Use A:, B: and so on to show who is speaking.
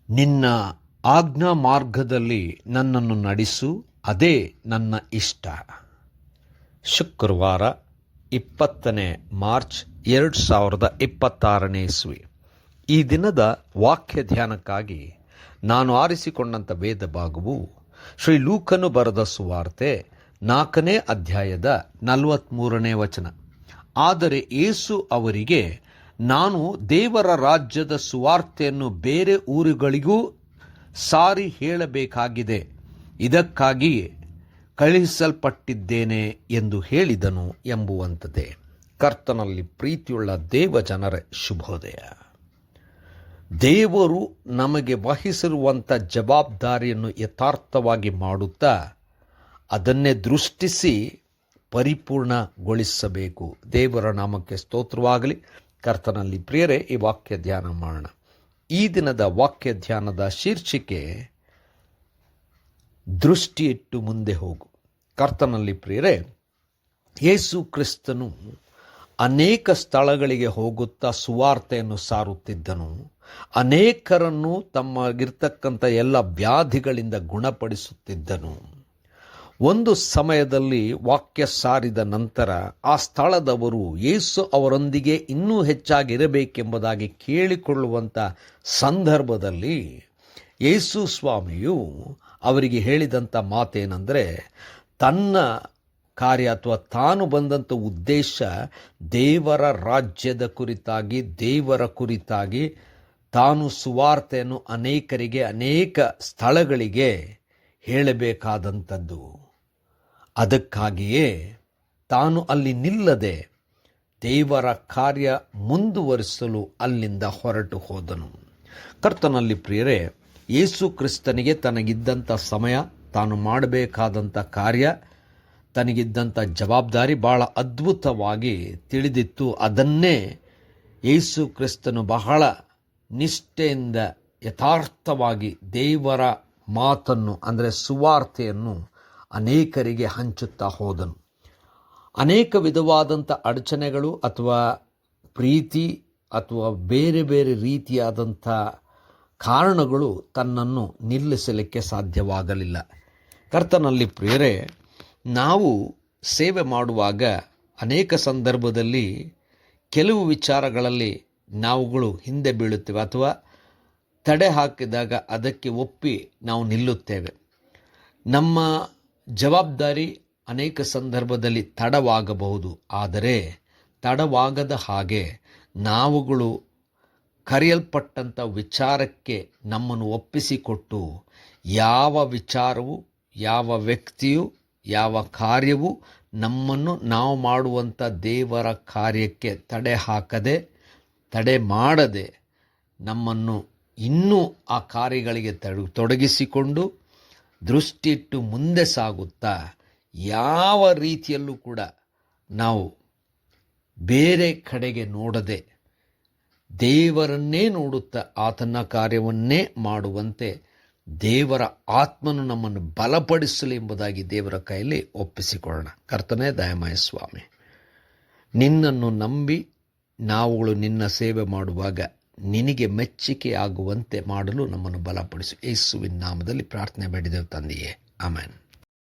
A: ನಿನ್ನ ಆಜ್ಞಾ ಮಾರ್ಗದಲ್ಲಿ ನನ್ನನ್ನು ನಡೆಸು, ಅದೇ ನನ್ನ ಇಷ್ಟ. ಶುಕ್ರವಾರ 20 ಮಾರ್ಚ್ 2026 ಇಸ್ವಿ. ಈ ದಿನದ ವಾಕ್ಯ ಧ್ಯಾನಕ್ಕಾಗಿ ನಾನು ಆರಿಸಿಕೊಂಡಂಥ ವೇದ ಭಾಗವು ಶ್ರೀ ಲೂಕನು ಬರೆದ ಸುವಾರ್ತೆ 4ನೇ ಅಧ್ಯಾಯದ 43ನೇ ವಚನ. ಆದರೆ ಯೇಸು ಅವರಿಗೆ, ನಾನು ದೇವರ ರಾಜ್ಯದ ಸುವಾರ್ತೆಯನ್ನು ಬೇರೆ ಊರುಗಳಿಗೂ ಸಾರಿ ಹೇಳಬೇಕಾಗಿದೆ, ಇದಕ್ಕಾಗಿ ಕಳುಹಿಸಲ್ಪಟ್ಟಿದ್ದೇನೆ ಎಂದು ಹೇಳಿದನು ಎಂಬುವಂಥದ್ದೇ. ಕರ್ತನಲ್ಲಿ ಪ್ರೀತಿಯುಳ್ಳ ದೇವ ಜನರ ಶುಭೋದಯ. ದೇವರು ನಮಗೆ ವಹಿಸಿರುವಂಥ ಜವಾಬ್ದಾರಿಯನ್ನು ಯಥಾರ್ಥವಾಗಿ ಮಾಡುತ್ತಾ ಅದನ್ನೇ ದೃಷ್ಟಿಸಿ ಪರಿಪೂರ್ಣಗೊಳಿಸಬೇಕು. ದೇವರ ನಾಮಕ್ಕೆ ಸ್ತೋತ್ರವಾಗಲಿ. ಕರ್ತನಲ್ಲಿ ಪ್ರಿಯರೇ, ಈ ವಾಕ್ಯ ಧ್ಯಾನ ಮಾಡೋಣ. ಈ ದಿನದ ವಾಕ್ಯ ಧ್ಯಾನದ ಶೀರ್ಷಿಕೆ ದೃಷ್ಟಿ ಇಟ್ಟು ಮುಂದೆ ಹೋಗು. ಕರ್ತನಲ್ಲಿ ಪ್ರಿಯರೇ, ಯೇಸು ಕ್ರಿಸ್ತನು ಅನೇಕ ಸ್ಥಳಗಳಿಗೆ ಹೋಗುತ್ತಾ ಸುವಾರ್ತೆಯನ್ನು ಸಾರುತ್ತಿದ್ದನು. ಅನೇಕರನ್ನು ತಮ್ಮಗಿರ್ತಕ್ಕಂಥ ಎಲ್ಲ ವ್ಯಾಧಿಗಳಿಂದ ಗುಣಪಡಿಸುತ್ತಿದ್ದನು. ಒಂದು ಸಮಯದಲ್ಲಿ ವಾಕ್ಯ ಸಾರಿದ ನಂತರ ಆ ಸ್ಥಳದವರು ಯೇಸು ಅವರೊಂದಿಗೆ ಇನ್ನೂ ಹೆಚ್ಚಾಗಿರಬೇಕೆಂಬುದಾಗಿ ಕೇಳಿಕೊಳ್ಳುವಂಥ ಸಂದರ್ಭದಲ್ಲಿ ಯೇಸು ಸ್ವಾಮಿಯು ಅವರಿಗೆ ಹೇಳಿದಂಥ ಮಾತೇನೆಂದರೆ, ತನ್ನ ಕಾರ್ಯ ಅಥವಾ ತಾನು ಬಂದಂಥ ಉದ್ದೇಶ ದೇವರ ರಾಜ್ಯದ ಕುರಿತಾಗಿ, ದೇವರ ಕುರಿತಾಗಿ ತಾನು ಸುವಾರ್ತೆಯನ್ನು ಅನೇಕರಿಗೆ ಅನೇಕ ಸ್ಥಳಗಳಿಗೆ ಹೇಳಬೇಕಾದಂಥದ್ದು. ಅದಕ್ಕಾಗಿಯೇ ತಾನು ಅಲ್ಲಿ ನಿಲ್ಲದೆ ದೇವರ ಕಾರ್ಯ ಮುಂದುವರಿಸಲು ಅಲ್ಲಿಂದ ಹೊರಟು ಹೋದನು. ಕರ್ತನಲ್ಲಿ ಪ್ರಿಯರೇ, ಯೇಸು ಕ್ರಿಸ್ತನಿಗೆ ತನಗಿದ್ದಂಥ ಸಮಯ, ತಾನು ಮಾಡಬೇಕಾದಂಥ ಕಾರ್ಯ, ತನಗಿದ್ದಂಥ ಜವಾಬ್ದಾರಿ ಬಹಳ ಅದ್ಭುತವಾಗಿ ತಿಳಿದಿತ್ತು. ಅದನ್ನೇ ಯೇಸು ಕ್ರಿಸ್ತನು ಬಹಳ ನಿಷ್ಠೆಯಿಂದ ಯಥಾರ್ಥವಾಗಿ ದೇವರ ಮಾತನ್ನು ಅಂದರೆ ಸುವಾರ್ತೆಯನ್ನು ಅನೇಕರಿಗೆ ಹಂಚುತ್ತಾ ಹೋದನು. ಅನೇಕ ವಿಧವಾದಂಥ ಅಡಚಣೆಗಳು ಅಥವಾ ಪ್ರೀತಿ ಅಥವಾ ಬೇರೆ ಬೇರೆ ರೀತಿಯಾದಂಥ ಕಾರಣಗಳು ತನ್ನನ್ನು ನಿಲ್ಲಿಸಲಿಕ್ಕೆ ಸಾಧ್ಯವಾಗಲಿಲ್ಲ. ಕರ್ತನಲ್ಲಿ ಪ್ರಿಯರೇ, ನಾವು ಸೇವೆ ಮಾಡುವಾಗ ಅನೇಕ ಸಂದರ್ಭದಲ್ಲಿ ಕೆಲವು ವಿಚಾರಗಳಲ್ಲಿ ನಾವುಗಳು ಹಿಂದೆ ಬೀಳುತ್ತೇವೆ ಅಥವಾ ತಡೆ ಹಾಕಿದಾಗ ಅದಕ್ಕೆ ಒಪ್ಪಿ ನಾವು ನಿಲ್ಲುತ್ತೇವೆ. ನಮ್ಮ ಜವಾಬ್ದಾರಿ ಅನೇಕ ಸಂದರ್ಭದಲ್ಲಿ ತಡವಾಗಬಹುದು. ಆದರೆ ತಡವಾಗದ ಹಾಗೆ ನಾವುಗಳು ಕರೆಯಲ್ಪಟ್ಟಂಥ ವಿಚಾರಕ್ಕೆ ನಮ್ಮನ್ನು ಒಪ್ಪಿಸಿಕೊಟ್ಟು ಯಾವ ವಿಚಾರವು, ಯಾವ ವ್ಯಕ್ತಿಯು, ಯಾವ ಕಾರ್ಯವು ನಮ್ಮನ್ನು ನಾವು ಮಾಡುವಂಥ ದೇವರ ಕಾರ್ಯಕ್ಕೆ ತಡೆ ಹಾಕದೆ, ತಡೆ ಮಾಡದೆ ನಮ್ಮನ್ನು ಇನ್ನೂ ಆ ಕಾರ್ಯಗಳಿಗೆ ತೊಡಗಿಸಿಕೊಂಡು ದೃಷ್ಟಿಯಿಟ್ಟು ಮುಂದೆ ಸಾಗುತ್ತಾ ಯಾವ ರೀತಿಯಲ್ಲೂ ಕೂಡ ನಾವು ಬೇರೆ ಕಡೆಗೆ ನೋಡದೆ ದೇವರನ್ನೇ ನೋಡುತ್ತಾ ಆತನ ಕಾರ್ಯವನ್ನೇ ಮಾಡುವಂತೆ ದೇವರ ಆತ್ಮನು ನಮ್ಮನ್ನು ಬಲಪಡಿಸಲಿ ಎಂಬುದಾಗಿ ದೇವರ ಕೈಯಲ್ಲಿ ಒಪ್ಪಿಸಿಕೊಳ್ಳೋಣ. ಕರ್ತನೇ ದಯಮಯ ಸ್ವಾಮಿ, ನಿನ್ನನ್ನು ನಂಬಿ ನಾವುಗಳು ನಿನ್ನ ಸೇವೆ ಮಾಡುವಾಗ ನಿನಗೆ ಮೆಚ್ಚುಗೆಯಾಗುವಂತೆ ಮಾಡಲು ನಮ್ಮನ್ನು ಬಲಪಡಿಸು. ಯೇಸುವಿನ ನಾಮದಲ್ಲಿ ಪ್ರಾರ್ಥನೆ ಬೇಡಿದೆವು ತಂದೆಯೇ, ಆಮೆನ್.